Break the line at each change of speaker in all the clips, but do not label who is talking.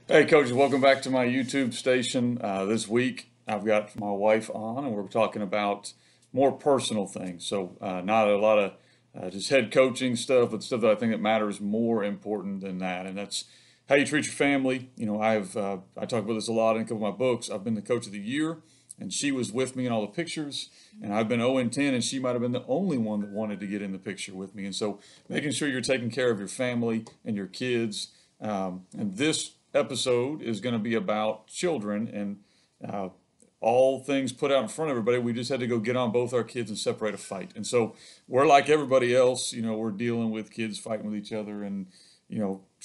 Hey, coaches, welcome back to my YouTube station. This week, I've got my wife on, and we're talking about more personal things. So, not a lot of just head coaching stuff, but stuff that I think that matters more important than that. And that's how you treat your family. I talk about this a lot in a couple of my books. I've been the coach of the year, and she was with me in all the pictures. And I've been 0-10, and she might have been the only one that wanted to get in the picture with me. And so, making sure you're taking care of your family and your kids. And this episode is going to be about children and uh, all things put out in front of everybody. We just had to go get on both our kids and separate a fight. And so we're like everybody else, we're dealing with kids fighting with each other and,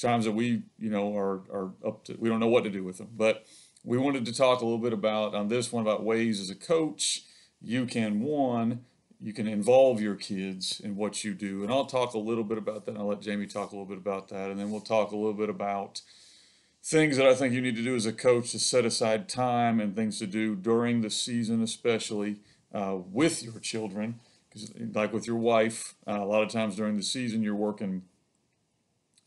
times that we, are up to, we don't know what to do with them. But we wanted to talk a little bit about on this one about ways as a coach you can involve your kids in what you do. And I'll talk a little bit about that. I'll let Jamie talk a little bit about that. And then we'll talk a little bit about things that I think you need to do as a coach to set aside time and things to do during the season, especially with your children. Because, like with your wife, a lot of times during the season, you're working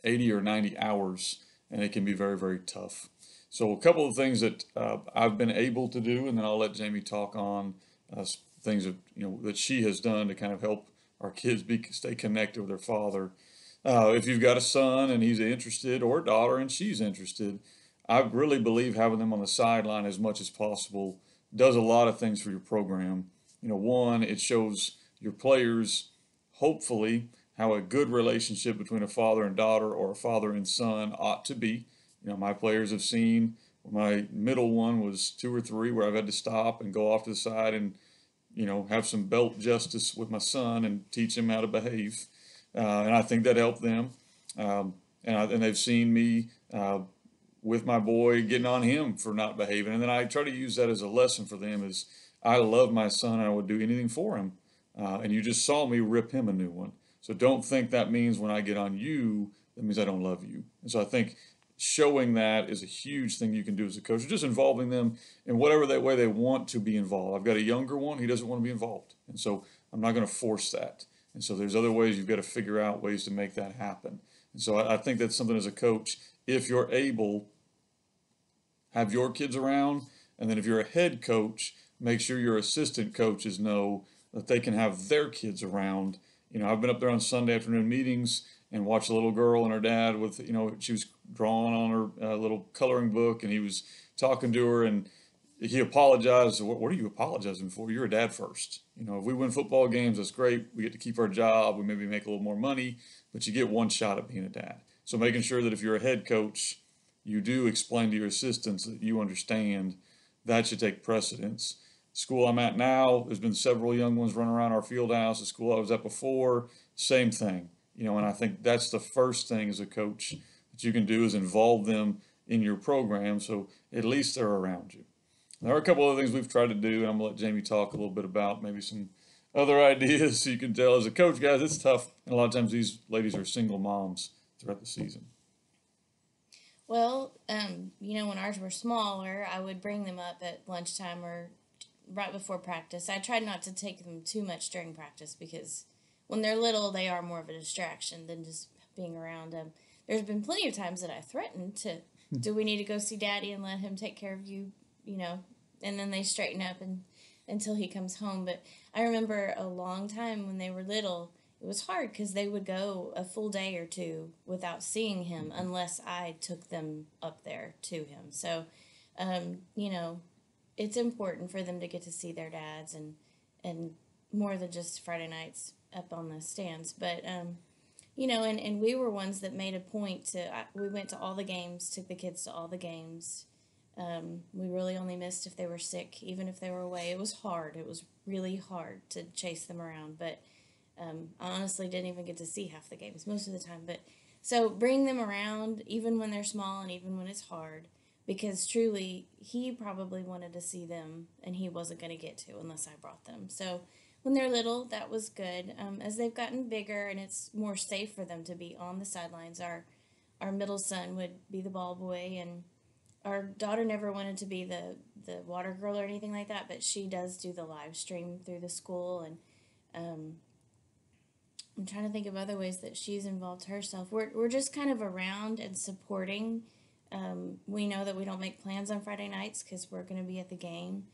80 or 90 hours, and it can be very, very tough. So, a couple of things that I've been able to do, and then I'll let Jamie talk on things that she has done to kind of help our kids stay connected with their father. If you've got a son and he's interested, or a daughter and she's interested, I really believe having them on the sideline as much as possible does a lot of things for your program. One, it shows your players, hopefully, how a good relationship between a father and daughter or a father and son ought to be. My players have seen, my middle one was 2 or 3, where I've had to stop and go off to the side and, have some belt justice with my son and teach him how to behave. And I think that helped them. And they've seen me with my boy getting on him for not behaving. And then I try to use that as a lesson for them is I love my son and I would do anything for him. And you just saw me rip him a new one. So don't think that means when I get on you, that means I don't love you. And so I think showing that is a huge thing you can do as a coach, just involving them in whatever that way they want to be involved. I've got a younger one, he doesn't want to be involved. And so I'm not going to force that. And so there's other ways you've got to figure out ways to make that happen. And so I think that's something as a coach, if you're able, have your kids around. And then if you're a head coach, make sure your assistant coaches know that they can have their kids around. I've been up there on Sunday afternoon meetings and watched a little girl and her dad with, she was drawing on her little coloring book and he was talking to her and he apologized. What are you apologizing for? You're a dad first. If we win football games, that's great. We get to keep our job. We maybe make a little more money, but you get one shot at being a dad. So making sure that if you're a head coach, you do explain to your assistants that you understand that should take precedence. School I'm at now, there's been several young ones running around our field house. The school I was at before, same thing. And I think that's the first thing as a coach that you can do is involve them in your program so at least they're around you. There are a couple of things we've tried to do, and I'm going to let Jamie talk a little bit about maybe some other ideas so you can tell as a coach, guys, it's tough. And a lot of times these ladies are single moms throughout the season.
Well, when ours were smaller, I would bring them up at lunchtime or right before practice. I tried not to take them too much during practice because when they're little, they are more of a distraction than just being around them. There's been plenty of times that I threatened to, do we need to go see Daddy and let him take care of you, and then they straighten up until he comes home. But I remember a long time when they were little, it was hard because they would go a full day or two without seeing him unless I took them up there to him. So, um, you know, it's important for them to get to see their dads and more than just Friday nights up on the stands. But and we were ones that made a point to. We went to all the games, took the kids to all the games. We really only missed if they were sick, even if they were away. It was hard. It was really hard to chase them around, but I honestly didn't even get to see half the games most of the time. But so bring them around, even when they're small and even when it's hard, because truly he probably wanted to see them and he wasn't going to get to unless I brought them. So when they're little, that was good. As they've gotten bigger and it's more safe for them to be on the sidelines, our middle son would be the ball boy, and our daughter never wanted to be the water girl or anything like that, but she does do the live stream through the school, and um, I'm trying to think of other ways that she's involved herself. We're just kind of around and supporting, We know that we don't make plans on Friday nights because we're going to be at the game.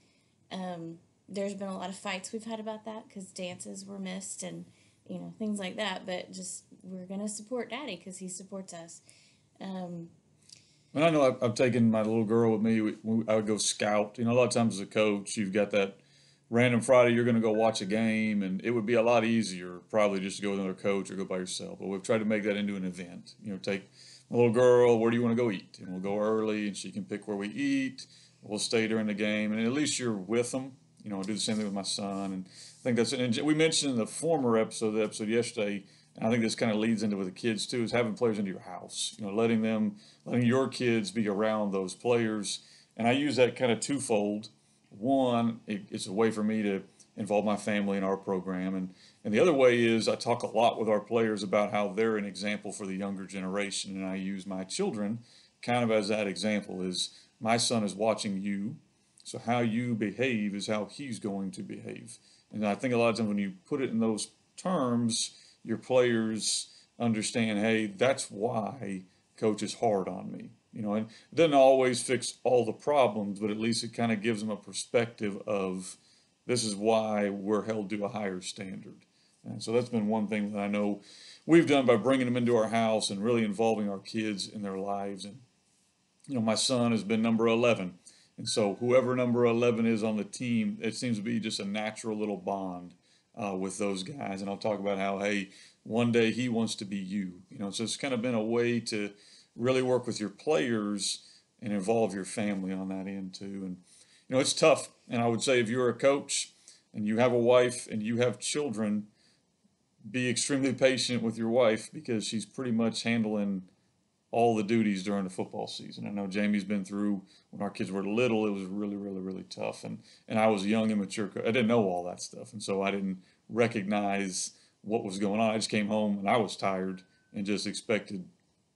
There's been a lot of fights we've had about that because dances were missed and, things like that. But just we're going to support Daddy because he supports us. Um,
And I know I've taken my little girl with me. I would go scout. A lot of times as a coach, you've got that random Friday you're going to go watch a game, and it would be a lot easier probably just to go with another coach or go by yourself. But we've tried to make that into an event. Take my little girl, where do you want to go eat? And we'll go early, and she can pick where we eat. We'll stay during the game, and at least you're with them. I do the same thing with my son, and I think that's it. And we mentioned in the former episode, the episode yesterday, and I think this kind of leads into with the kids too, is having players into your house. Letting your kids be around those players. And I use that kind of twofold. One, it's a way for me to involve my family in our program, and the other way is I talk a lot with our players about how they're an example for the younger generation, and I use my children kind of as that example. Is my son is watching you, so how you behave is how he's going to behave. And I think a lot of times when you put it in those terms, your players understand, hey, that's why coach is hard on me. And it doesn't always fix all the problems, but at least it kind of gives them a perspective of this is why we're held to a higher standard. And so that's been one thing that I know we've done by bringing them into our house and really involving our kids in their lives. And, my son has been number 11. And so whoever number 11 is on the team, it seems to be just a natural little bond with those guys. And I'll talk about how, hey, one day he wants to be you. So it's kind of been a way to really work with your players and involve your family on that end too. And, it's tough. And I would say if you're a coach and you have a wife and you have children, be extremely patient with your wife because she's pretty much handling all the duties during the football season. I know Jamie's been through when our kids were little, it was really, really, really tough. And I was a young, immature coach. I didn't know all that stuff. And so I didn't recognize what was going on. I just came home and I was tired and just expected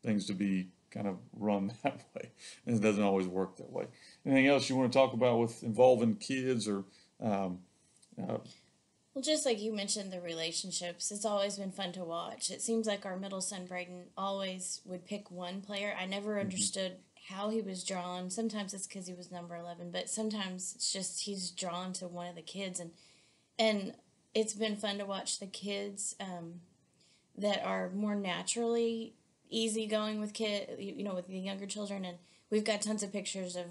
things to be kind of run that way. And it doesn't always work that way. Anything else you want to talk about with involving kids or
well, just like you mentioned, the relationships, it's always been fun to watch. It seems like our middle son, Braden, always would pick one player. I never understood how he was drawn. Sometimes it's because he was number 11, but sometimes it's just he's drawn to one of the kids. And it's been fun to watch the kids that are more naturally easygoing with with the younger children. And we've got tons of pictures of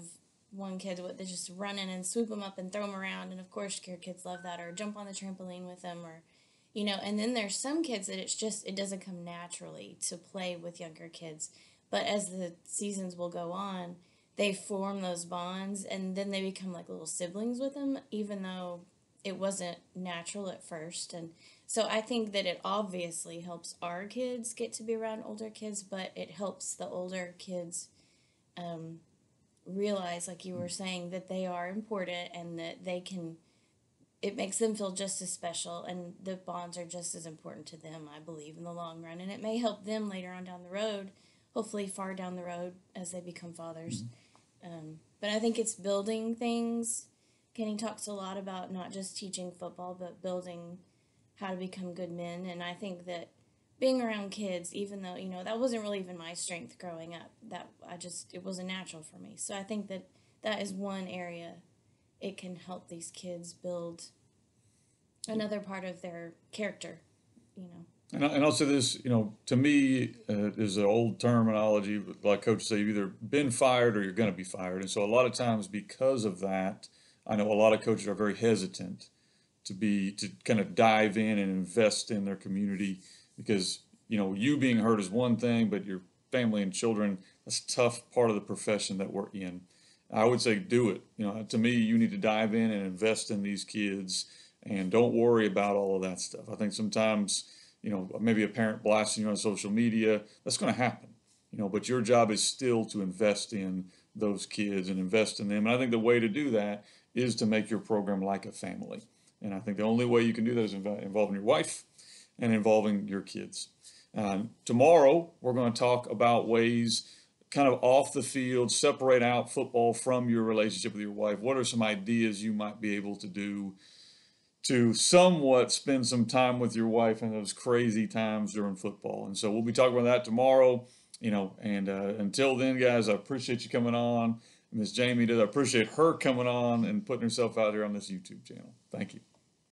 one kid with just run in and swoop them up and throw them around, and of course your kids love that, or jump on the trampoline with them, or and then there's some kids that it doesn't come naturally to play with younger kids, but as the seasons will go on, they form those bonds, and then they become like little siblings with them, even though it wasn't natural at first. And so I think that it obviously helps our kids get to be around older kids, but it helps the older kids realize, like you were saying, that they are important and that it makes them feel just as special, and the bonds are just as important to them, I believe, in the long run. And it may help them later on down the road, hopefully far down the road as they become fathers. But I think it's building things. Kenny talks a lot about not just teaching football, but building how to become good men. And I think that being around kids, even though, that wasn't really even my strength growing up, it wasn't natural for me. So I think that is one area it can help these kids build another part of their character,
And I'll say this, to me, is an old terminology, like coaches say, you've either been fired or you're going to be fired. And so a lot of times because of that, I know a lot of coaches are very hesitant to kind of dive in and invest in their community because, you being hurt is one thing, but your family and children, that's a tough part of the profession that we're in. I would say do it. To me, you need to dive in and invest in these kids and don't worry about all of that stuff. I think sometimes, maybe a parent blasting you on social media, that's going to happen, but your job is still to invest in those kids and invest in them. And I think the way to do that is to make your program like a family. And I think the only way you can do that is involving your wife and involving your kids. Tomorrow, we're going to talk about ways kind of off the field, separate out football from your relationship with your wife. What are some ideas you might be able to do to somewhat spend some time with your wife in those crazy times during football? And so we'll be talking about that tomorrow. And until then, guys, I appreciate you coming on. Miss Jamie did. I appreciate her coming on and putting herself out here on this YouTube channel. Thank you.